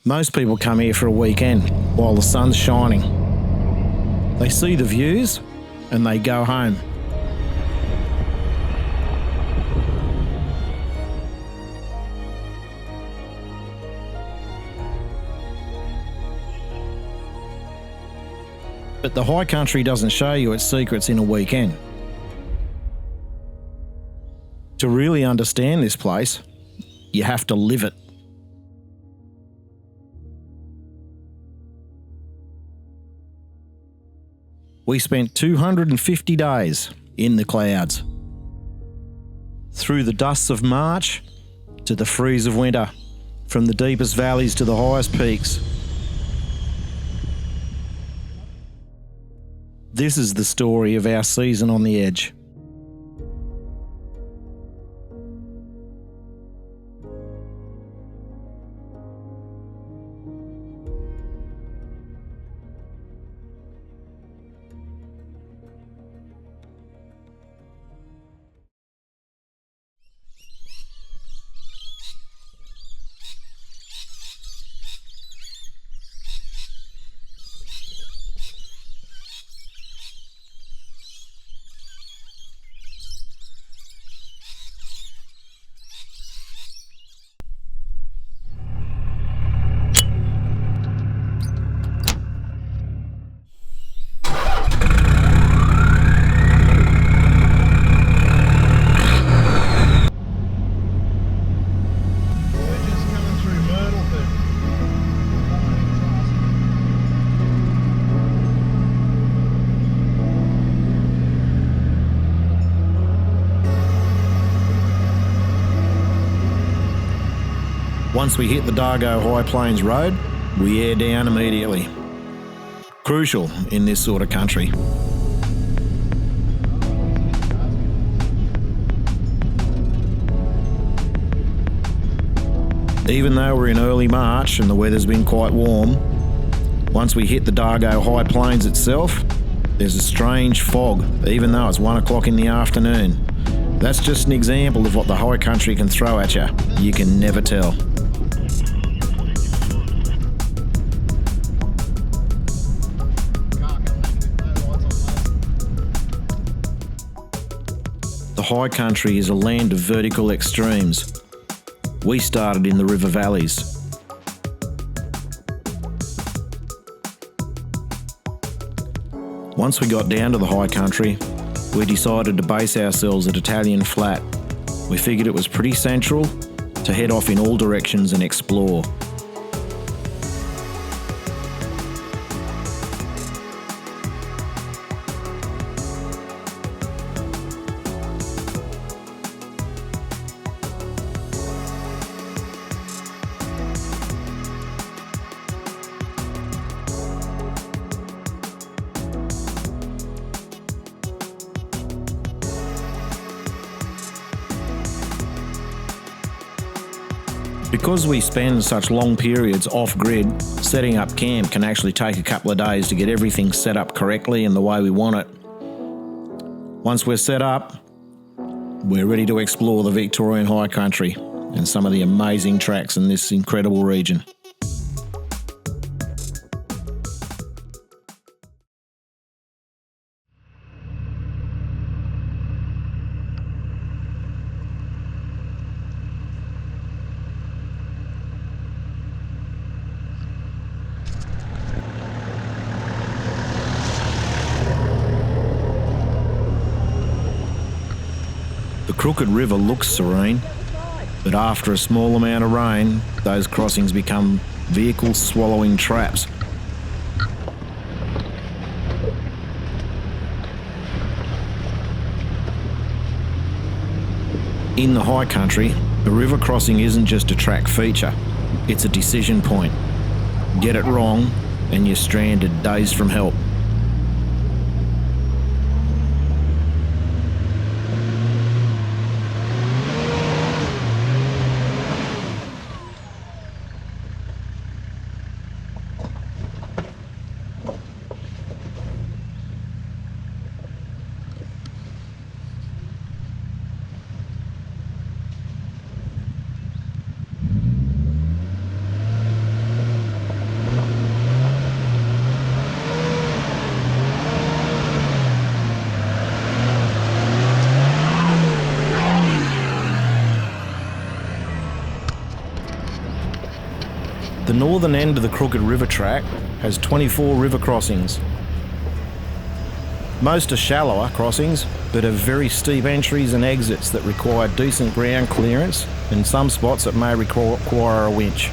Most people come here for a weekend while the sun's shining. They see the views and they go home. But the high country doesn't show you its secrets in a weekend. To really understand this place, you have to live it. We spent 250 days in the clouds. Through the dusts of March to the freeze of winter, from the deepest valleys to the highest peaks. This is the story of our season on the edge. Once we hit the Dargo High Plains Road, we air down immediately. Crucial in this sort of country. Even though we're in early March and the weather's been quite warm, once we hit the Dargo High Plains itself, there's a strange fog, even though it's 1 o'clock in the afternoon. That's just an example of what the high country can throw at you. You can never tell. The high country is a land of vertical extremes. We started in the river valleys. Once we got down to the high country, we decided to base ourselves at Italian Flat. We figured it was pretty central to head off in all directions and explore. Because we spend such long periods off-grid, setting up camp can actually take a couple of days to get everything set up correctly and the way we want it. Once we're set up, we're ready to explore the Victorian high country and some of the amazing tracks in this incredible region. The Crooked River looks serene, but after a small amount of rain, those crossings become vehicle-swallowing traps. In the high country, a river crossing isn't just a track feature, it's a decision point. Get it wrong and you're stranded days from help. The northern end of the Crooked River track has 24 river crossings. Most are shallower crossings, but have very steep entries and exits that require decent ground clearance, and in some spots it may require a winch.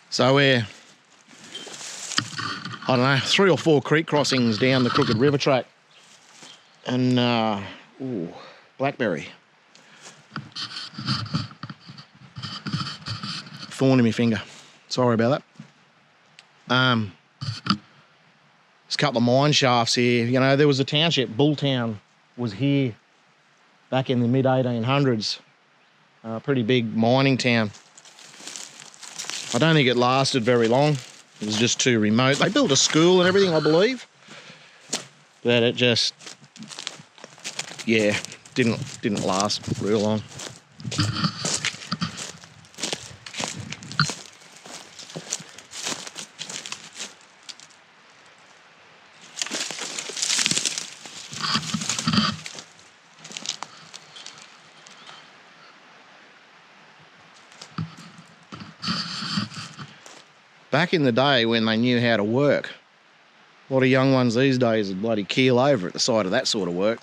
So we're, I don't know, 3 or 4 creek crossings down the Crooked River track. And, ooh, blackberry. Thorn in my finger. Sorry about that. There's a couple of mine shafts here. You know, there was a township, Bulltown, was here back in the mid-1800s. Pretty big mining town. I don't think it lasted very long. It was just too remote. They built a school and everything, I believe. But it just, yeah, didn't last real long. Back in the day when they knew how to work, a lot of young ones these days would bloody keel over at the sight of that sort of work.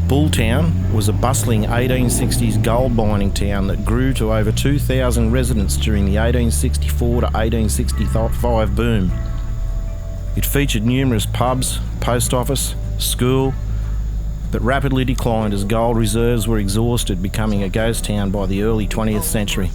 Bulltown was a bustling 1860s gold mining town that grew to over 2,000 residents during the 1864 to 1865 boom. It featured numerous pubs, post office, school, but rapidly declined as gold reserves were exhausted, becoming a ghost town by the early 20th century.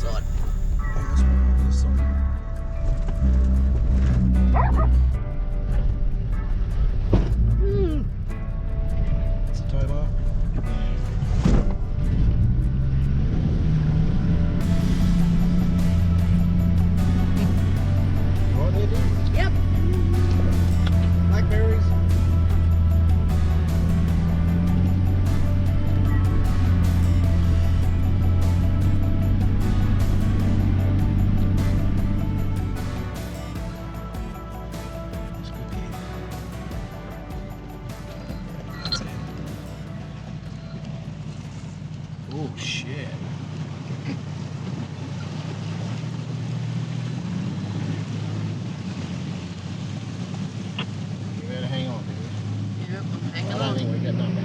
Oh shit. You better hang on, dude. Yep, I'm hanging on. I don't think we get nothing.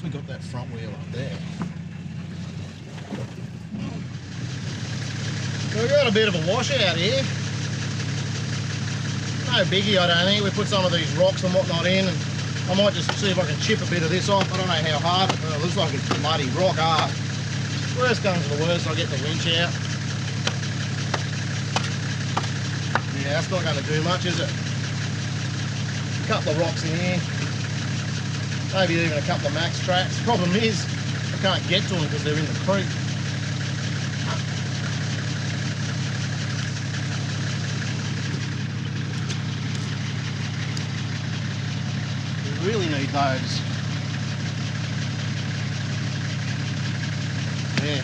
We got that front wheel up there. We've got a bit of a washout here. No biggie, I don't think. We put some of these rocks and whatnot in, and I might just see if I can chip a bit of this off. I don't know how hard, but it looks like it's muddy rock hard. Worst comes to the worst, I'll get the winch out. Yeah, that's not going to do much, is it? A couple of rocks in here. Maybe even a couple of max tracks. Problem is, I can't get to them because they're in the creek. We really need those. Yeah.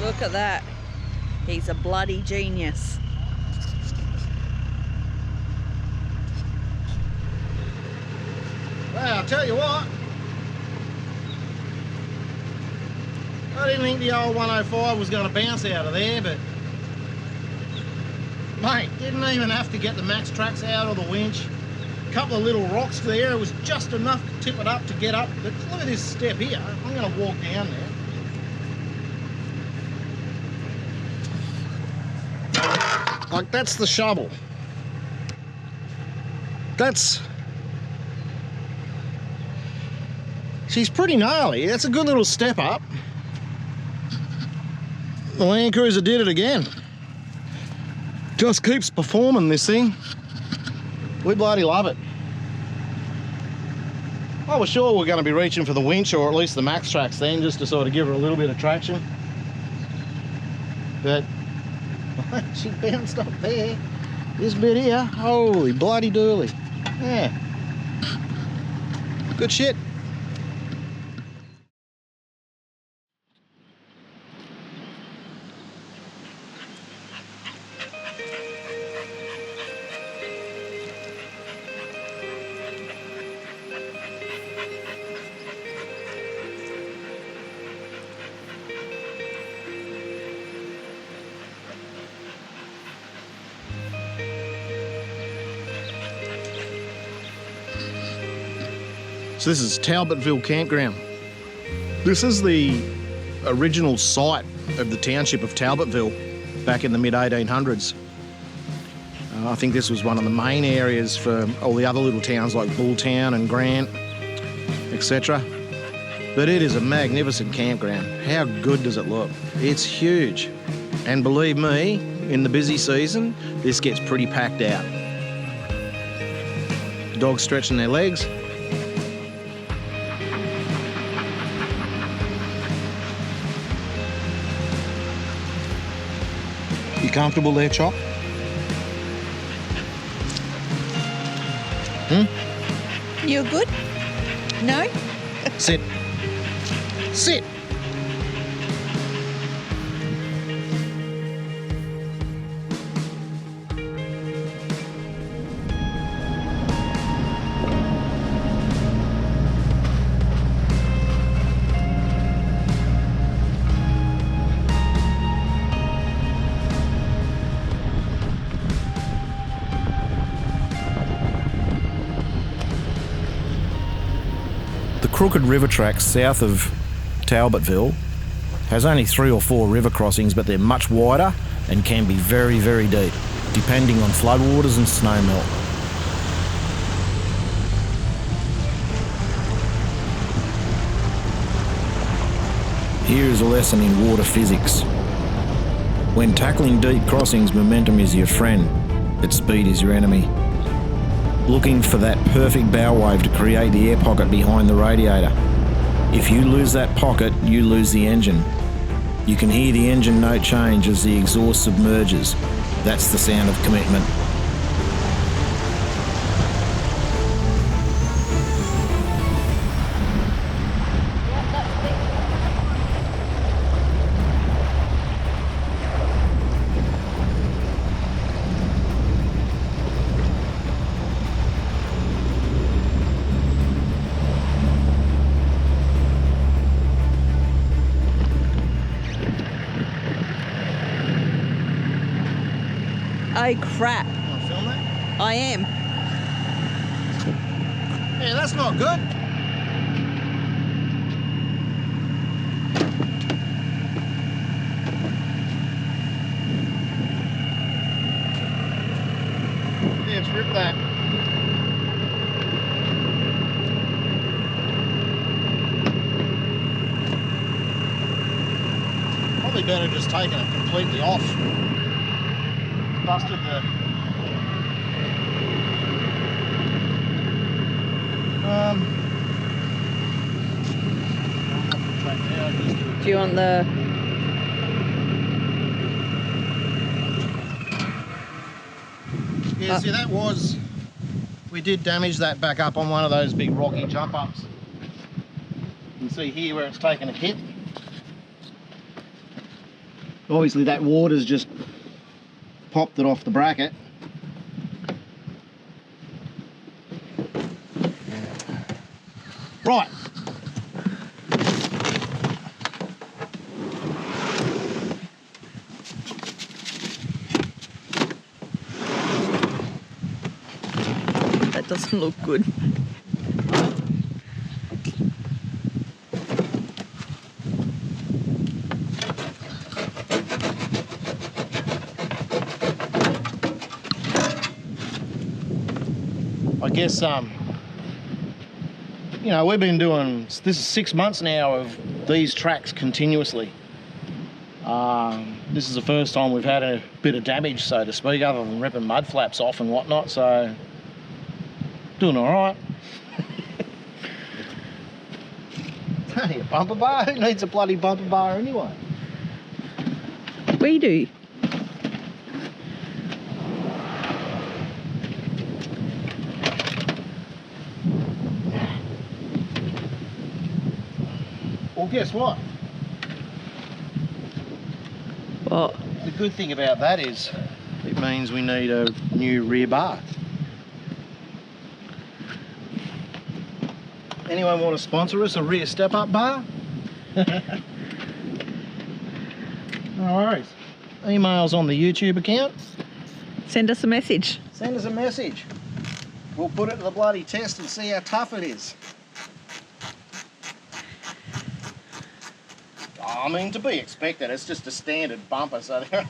Look at that. He's a bloody genius. Well, I'll tell you what. I didn't think the old 105 was going to bounce out of there, but mate, didn't even have to get the max tracks out of the winch. A couple of little rocks there, it was just enough to tip it up to get up. But look at this step here. I'm going to walk down there. Like, that's the shovel. She's pretty gnarly. That's a good little step up. The Landcruiser did it again. Just keeps performing, this thing. We bloody love it. I was sure we're going to be reaching for the winch, or at least the max tracks then, just to sort of give her a little bit of traction. But she bounced up there. This bit here, holy bloody dooly. Yeah. Good shit. So this is Talbotville Campground. This is the original site of the township of Talbotville back in the mid-1800s. I think this was one of the main areas for all the other little towns like Bulltown and Grant, etc. But it is a magnificent campground. How good does it look? It's huge. And believe me, in the busy season, this gets pretty packed out. Dogs stretching their legs. You comfortable there, Chop? You're good? No? Sit. Sit. Crooked River Track south of Talbotville has only 3 or 4 river crossings, but they're much wider and can be very, very deep, depending on floodwaters and snowmelt. Here is a lesson in water physics. When tackling deep crossings, momentum is your friend, but speed is your enemy. Looking for that perfect bow wave to create the air pocket behind the radiator. If you lose that pocket, you lose the engine. You can hear the engine note change as the exhaust submerges. That's the sound of commitment. Oh crap. Want to film that? I am. Yeah, that's not good. Yeah, it's ripped that. Probably better just taking it completely off. Busted the Do you want the... Yeah, see that was, we did damage that back up on one of those big rocky jump ups. You can see here where it's taken a hit. Obviously that water's just popped it off the bracket. Right. That doesn't look good. I guess, you know, we've been doing, this is 6 months now of these tracks continuously. This is the first time we've had a bit of damage, so to speak, other than ripping mud flaps off and whatnot, so doing all right. It's only a bumper bar. Who needs a bloody bumper bar anyway? We do. Well, guess what? What? The good thing about that is it means we need a new rear bar. Anyone want to sponsor us a rear step-up bar? No worries. Emails on the YouTube account. Send us a message. Send us a message. We'll put it to the bloody test and see how tough it is. I mean, to be expected, it's just a standard bumper, so they're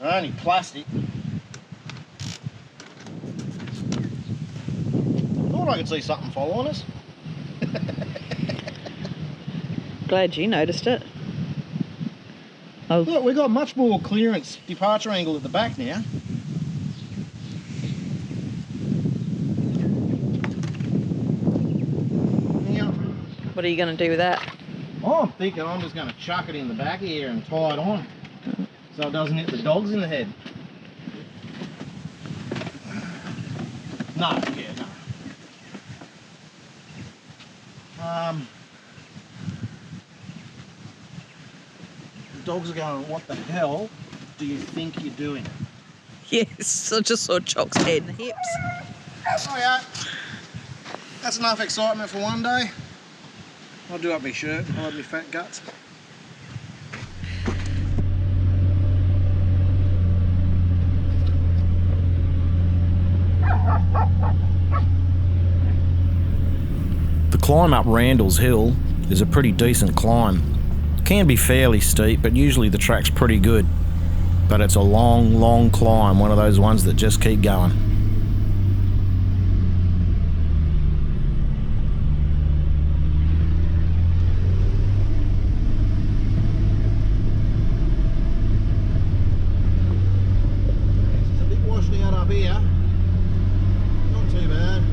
only plastic. Thought I could see something following us. Glad you noticed it. Oh, Look, we've got much more clearance departure angle at the back now. what are you going to do with that? Oh, I'm thinking I'm just going to chuck it in the back here and tie it on so it doesn't hit the dogs in the head. No, yeah, no. The dogs are going, what the hell do you think you're doing? Yes, I just saw Chock's head and hips. Oh yeah, that's enough excitement for one day. I'll do up my shirt, hide my fat guts. The climb up Randall's Hill is a pretty decent climb. It can be fairly steep, but usually the track's pretty good. But it's a long, long climb, one of those ones that just keep going. It's a bit washed out up here. Not too bad.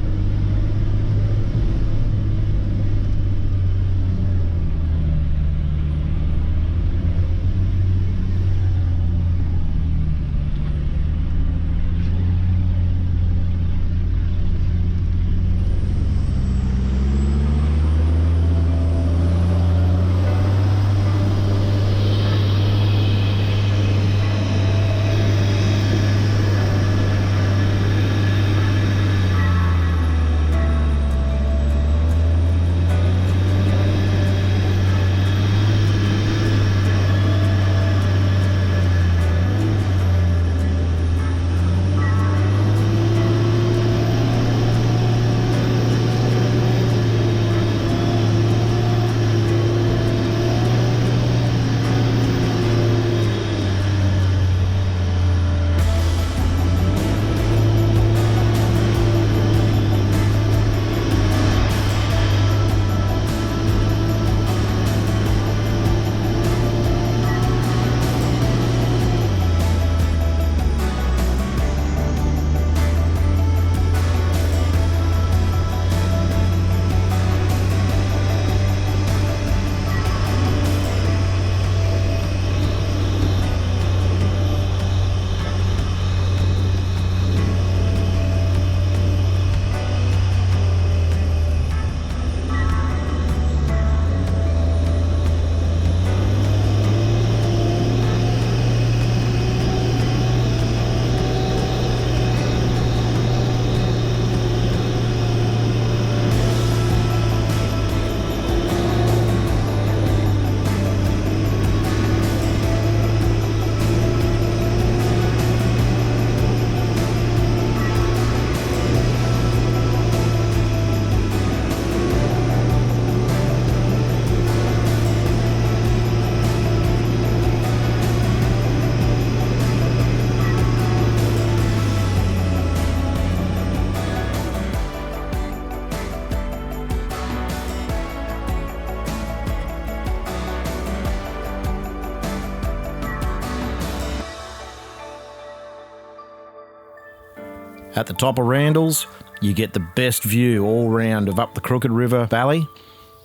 At the top of Randalls, you get the best view all round of up the Crooked River Valley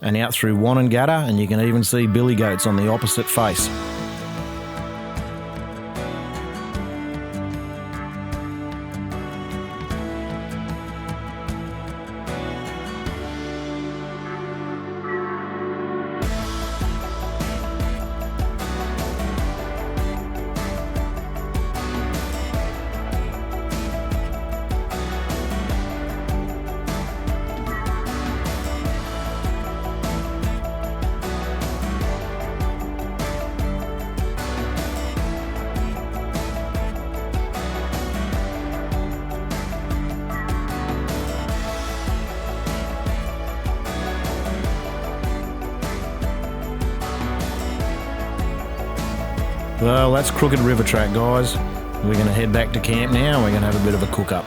and out through Wannangatta, and you can even see billy goats on the opposite face. Well, that's Crooked River track, guys. We're going to head back to camp now and we're going to have a bit of a cook-up.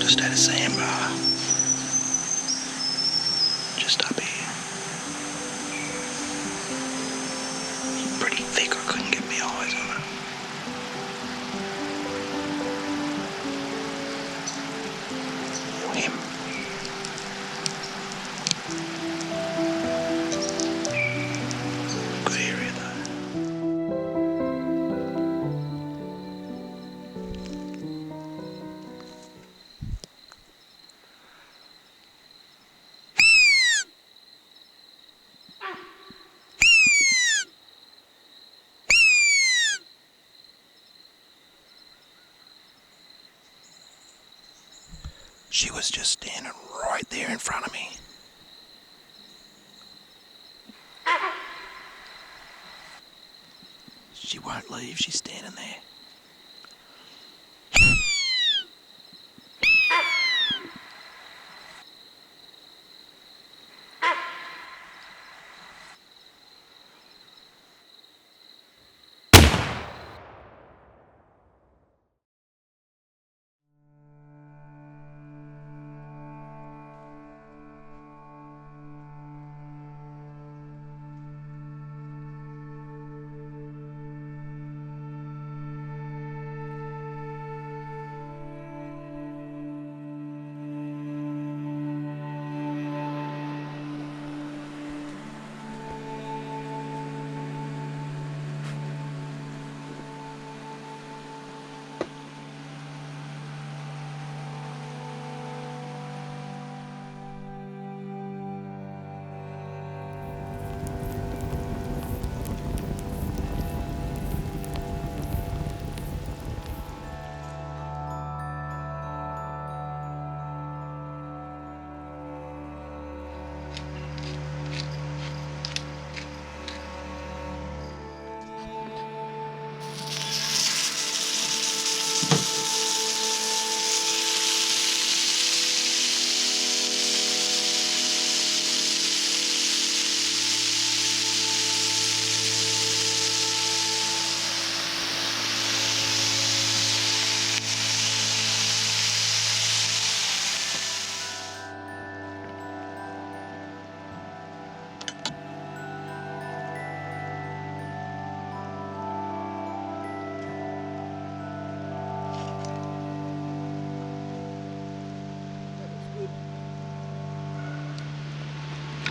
Just at a Sambar. Just up here. Pretty thick, I couldn't get my eyes on it. Or him. Good area though. She was just standing right there in front of me. She won't leave, she's standing there.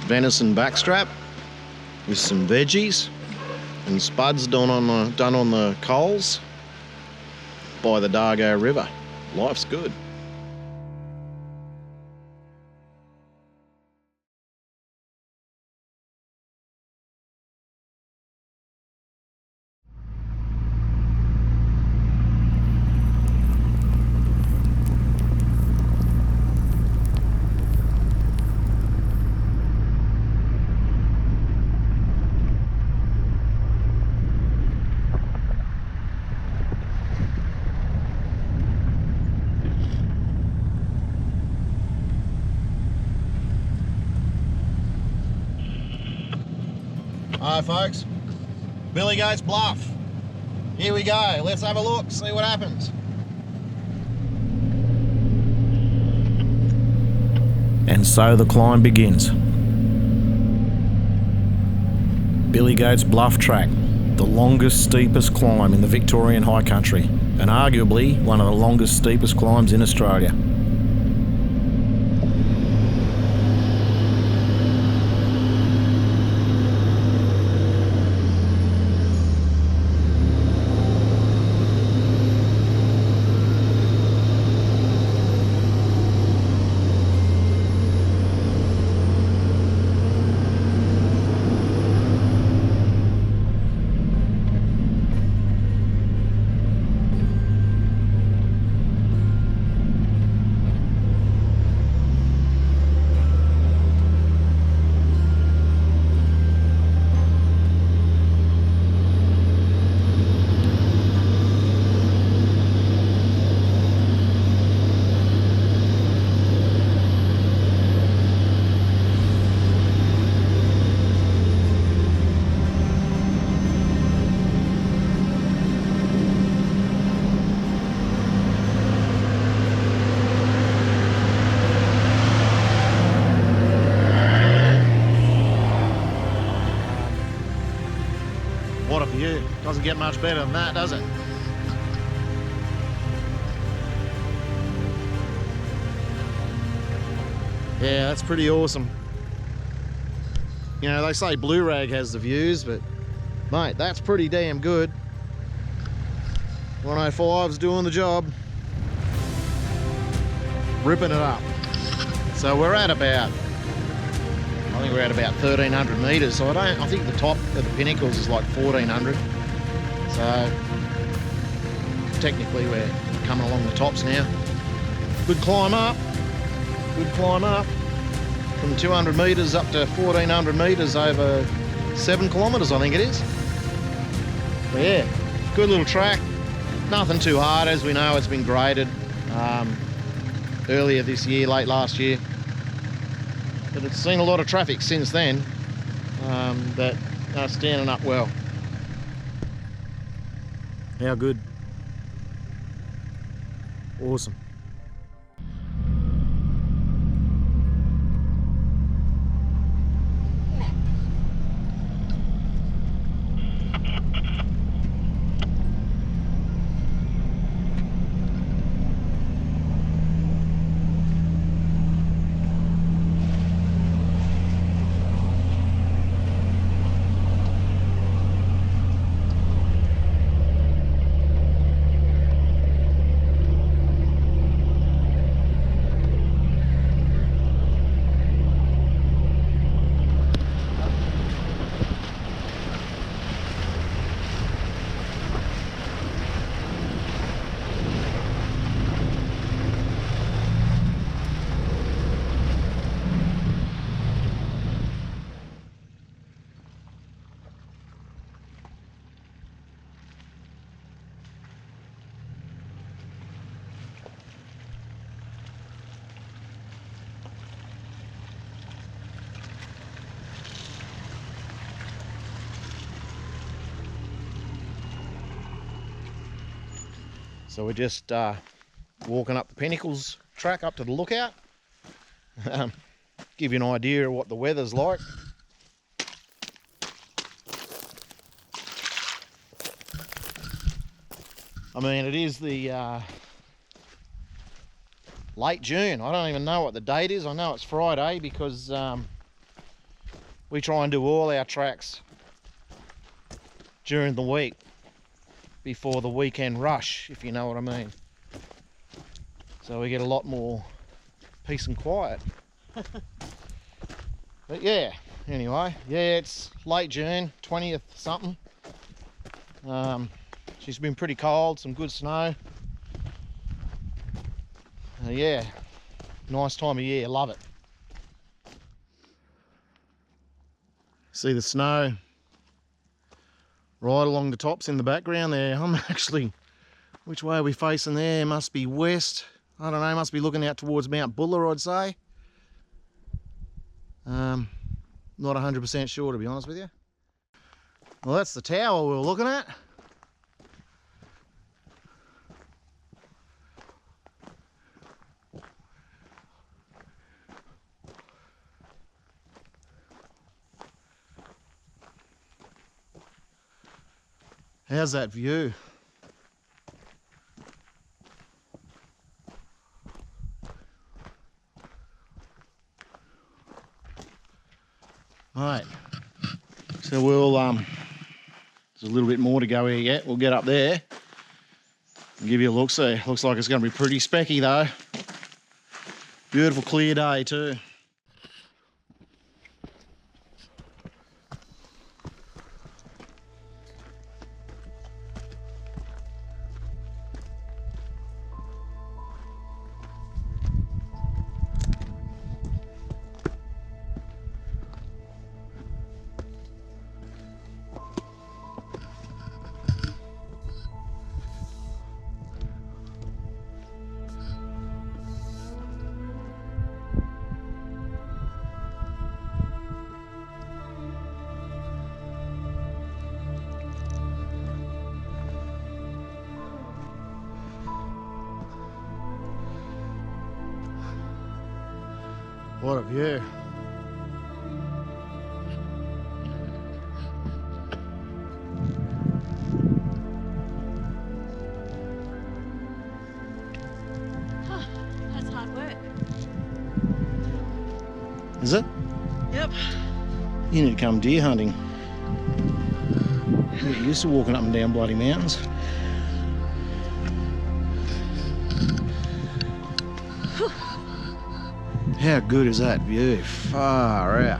venison backstrap with some veggies and spuds done on the coals by the Dargo River. Life's good. Hi folks, Billy Goat's Bluff. Here we go, let's have a look, see what happens. And so the climb begins. Billy Goat's Bluff Track, the longest, steepest climb in the Victorian high country, and arguably one of the longest, steepest climbs in Australia. What a view. Doesn't get much better than that, does it? Yeah, that's pretty awesome. You know, they say Blue Rag has the views, but mate, that's pretty damn good. 105's doing the job. Ripping it up. So we're at about, I think we're at about 1,300 metres. So I think the top of the pinnacles is like 1,400. So technically we're coming along the tops now. Good climb up. Good climb up. From 200 metres up to 1,400 metres over 7 kilometres, I think it is. But yeah, good little track. Nothing too hard, as we know. It's been graded earlier this year, late last year. But it's seen a lot of traffic since then, but standing up well. How good. Awesome. So we're just walking up the Pinnacles track up to the lookout. Give you an idea of what the weather's like. I mean, it is the late June. I don't even know what the date is. I know it's Friday because we try and do all our tracks during the week before the weekend rush, if you know what I mean. So we get a lot more peace and quiet. But yeah, anyway, yeah, it's late June, 20th something. She's been pretty cold, some good snow. Yeah, nice time of year, love it. See the snow right along the tops in the background there. I'm actually, which way are we facing there? Must be west. I don't know, must be looking out towards Mount Buller, I'd say. Not 100% sure, to be honest with you. Well, that's the tower we were looking at. How's that view? Right, so we'll there's a little bit more to go here yet. We'll get up there and give you a look see. Looks like it's going to be pretty specky though. Beautiful clear day too. What a view. Huh, that's hard work. Is it? Yep. You need to come deer hunting. You get used to walking up and down bloody mountains. How good is that view? Far out.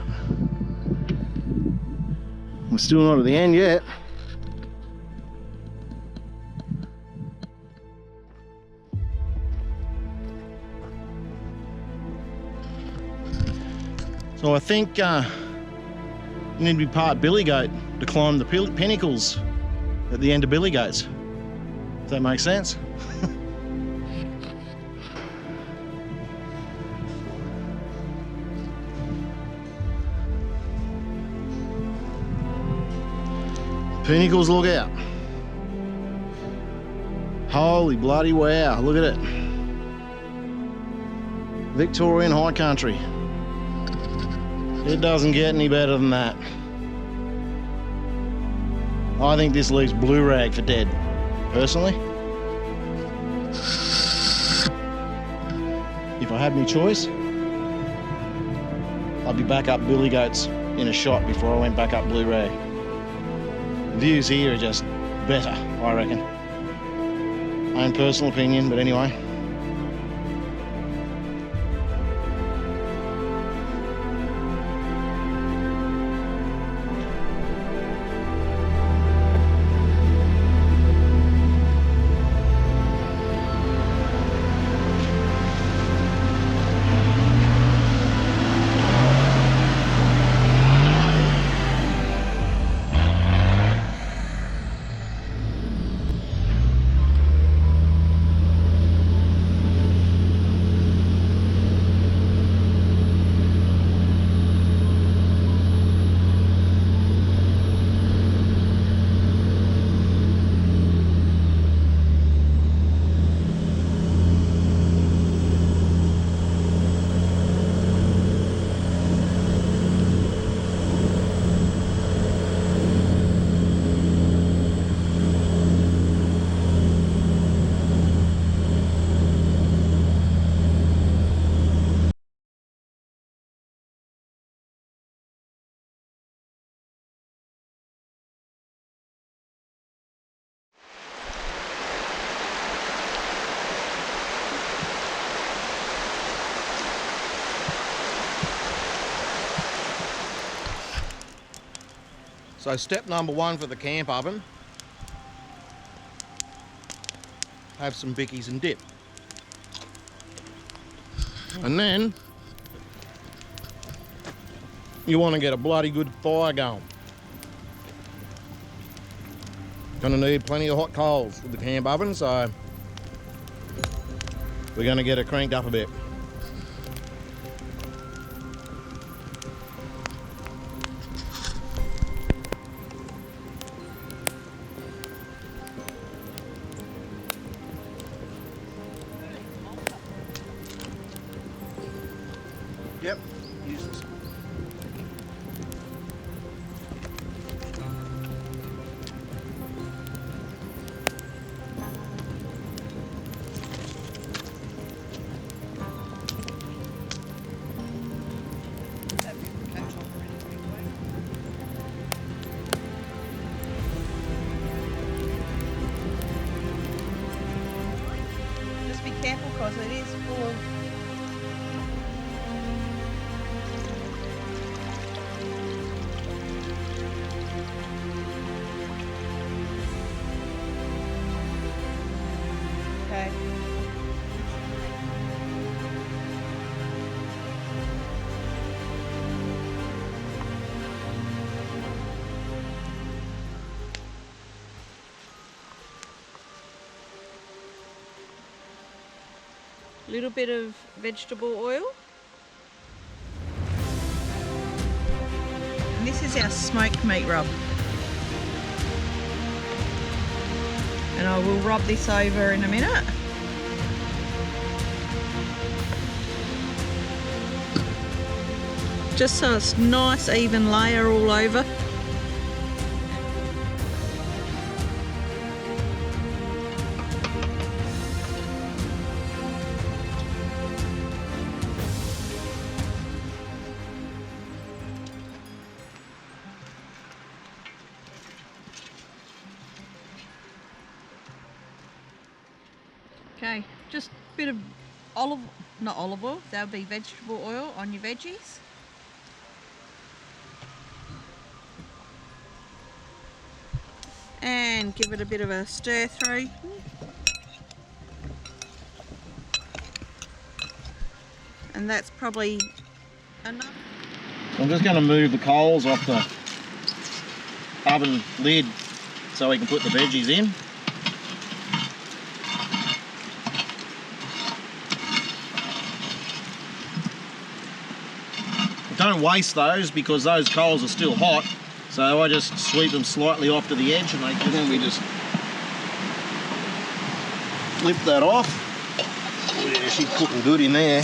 We're still not at the end yet. So I think you need to be part billy goat to climb the pinnacles at the end of billy goats. Does that make sense? Pinnacles, look out. Holy bloody wow, look at it. Victorian high country. It doesn't get any better than that. I think this leaves blue rag for dead, personally. If I had my choice, I'd be back up billy goats in a shot before I went back up blue rag. Views here are just better, I reckon. My own personal opinion, but anyway. So step number one for the camp oven, have some bickies and dip. And then you want to get a bloody good fire going. Gonna need plenty of hot coals with the camp oven, so we're gonna get it cranked up a bit. Yep, use this. Just be careful because it is full of. Okay. Little bit of vegetable oil. And this is our smoked meat rub. And I will rub this over in a minute. Just so it's nice even layer all over. Okay, just a bit of not olive oil, that would be vegetable oil on your veggies. And give it a bit of a stir through. And that's probably enough. I'm just going to move the coals off the oven lid so we can put the veggies in. Don't waste those because those coals are still hot, so I just sweep them slightly off to the edge and then we just flip that off. Oh yeah, she's cooking good in there.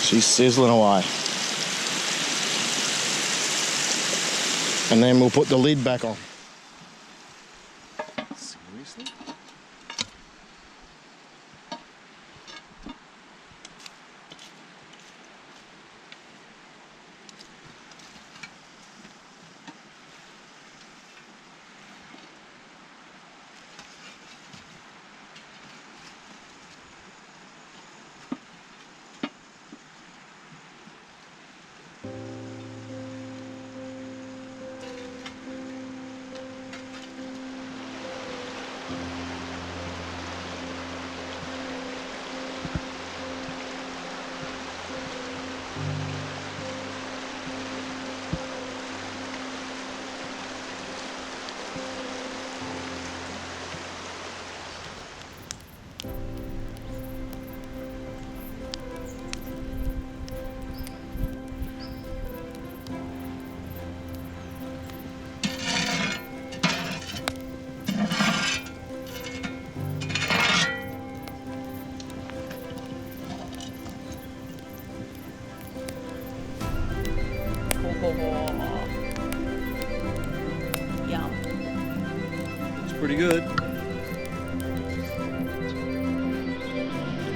She's sizzling away. And then we'll put the lid back on. Seriously?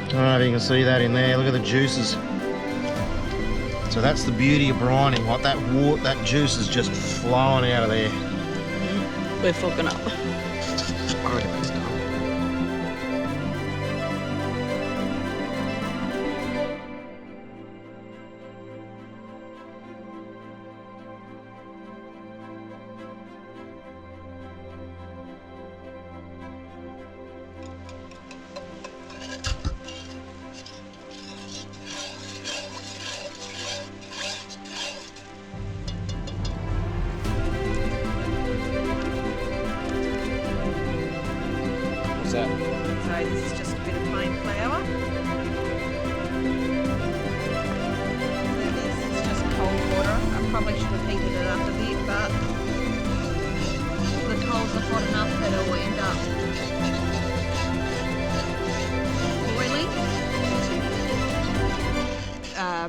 I don't know if you can see that in there. Look at the juices. So that's the beauty of brining. Like that water, that juice is just flowing out of there. We're fucking up. I reckon that's done. What's that? So this is just a bit of plain flour. So this is just cold water. I probably should have heated it up a bit, but the coals are hot enough that it will end up boiling.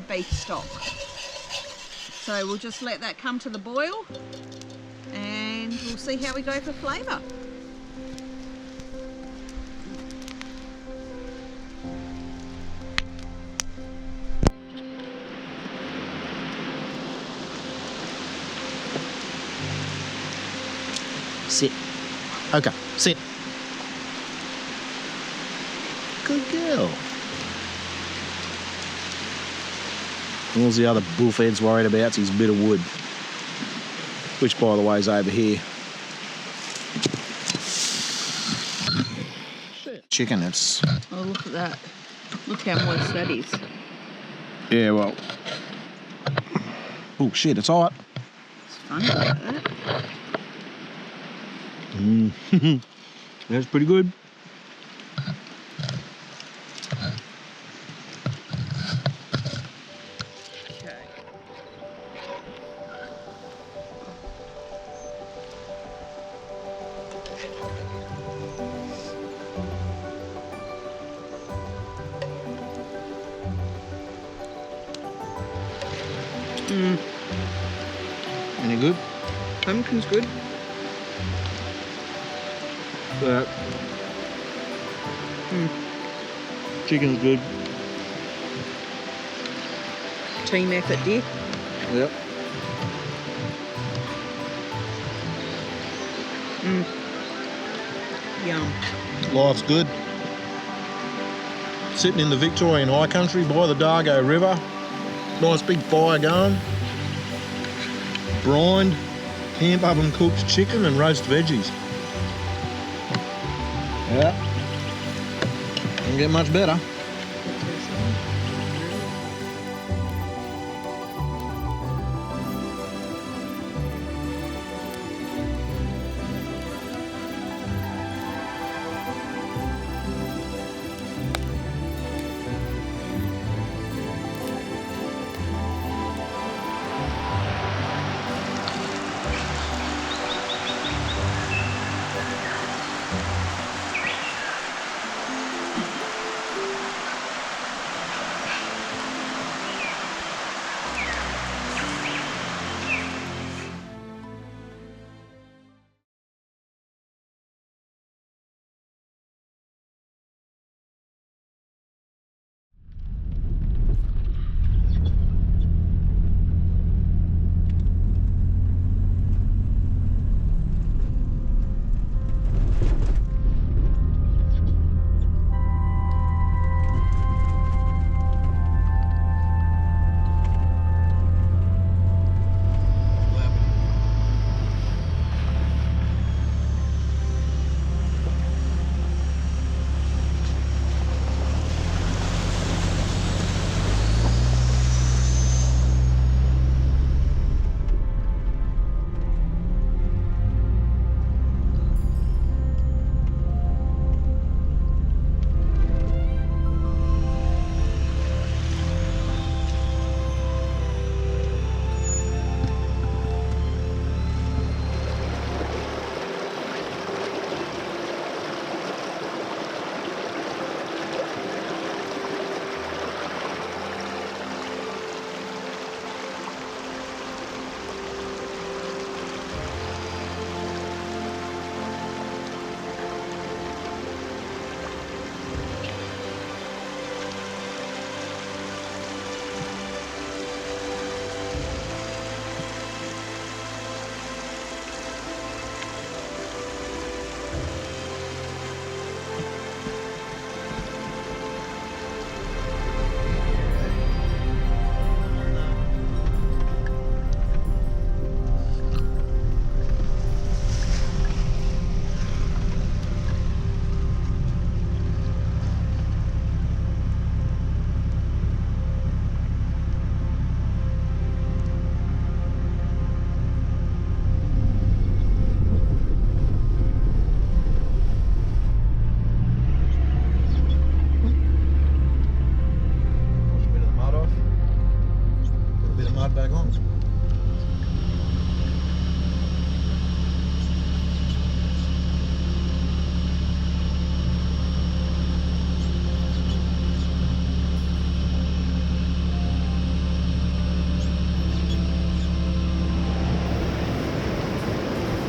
Beef stock. So we'll just let that come to the boil and we'll see how we go for flavour. Sit. Okay, sit. Good girl. All the other bullfed's worried about is his bit of wood, which, by the way, is over here. Chicken, it's... Oh, look at that. Look how moist that is. Yeah, well... Oh, shit, it's hot. It's funny about that. That's pretty good. Okay. Any good? Pumpkin's good. That. Chicken's good. Team effort, dear. Yep. Yum. Life's good. Sitting in the Victorian high country by the Dargo River. Nice big fire going. Brined, camp oven cooked chicken and roast veggies. Yeah. Can't get much better.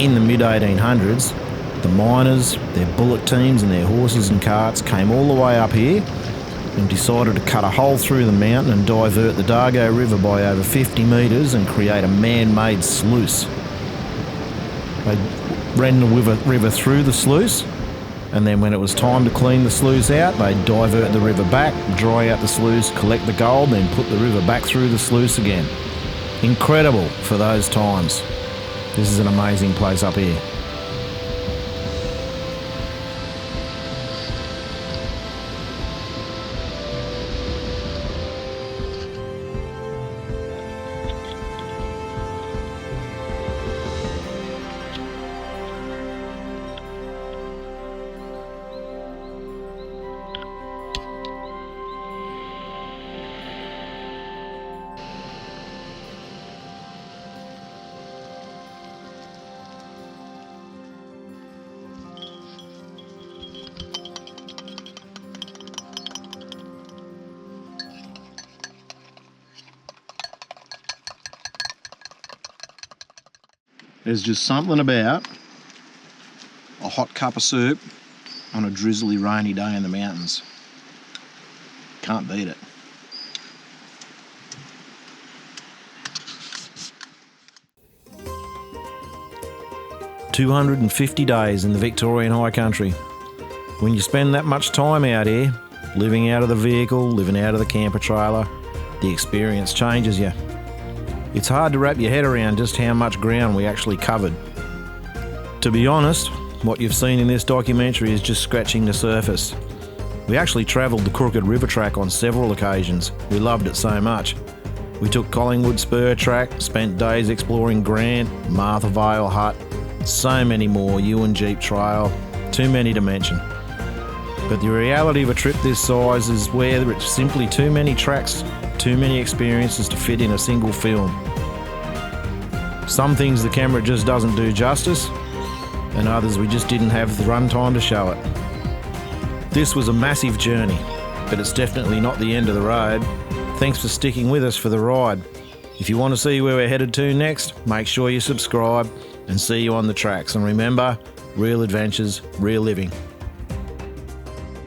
in the mid-1800s, the miners, their bullock teams and their horses and carts came all the way up here and decided to cut a hole through the mountain and divert the Dargo River by over 50 metres and create a man-made sluice. They ran the river through the sluice, and then when it was time to clean the sluice out, they'd divert the river back, dry out the sluice, collect the gold, then put the river back through the sluice again. Incredible for those times. This is an amazing place up here. There's just something about a hot cup of soup on a drizzly, rainy day in the mountains. Can't beat it. "250 days in the Victorian high country. When you spend that much time out here, living out of the vehicle, living out of the camper trailer, the experience changes you. It's hard to wrap your head around just how much ground we actually covered. To be honest, what you've seen in this documentary is just scratching the surface. We actually travelled the Crooked River track on several occasions. We loved it so much. We took Collingwood Spur track, spent days exploring Grant, Martha Vale Hut, so many more, Ewan Jeep Trail, too many to mention. But the reality of a trip this size is where it's simply too many tracks, too many experiences to fit in a single film. Some things the camera just doesn't do justice, and others we just didn't have the runtime to show it. This was a massive journey, but it's definitely not the end of the road. Thanks for sticking with us for the ride. If you want to see where we're headed to next, make sure you subscribe and see you on the tracks. And remember, real adventures, real living.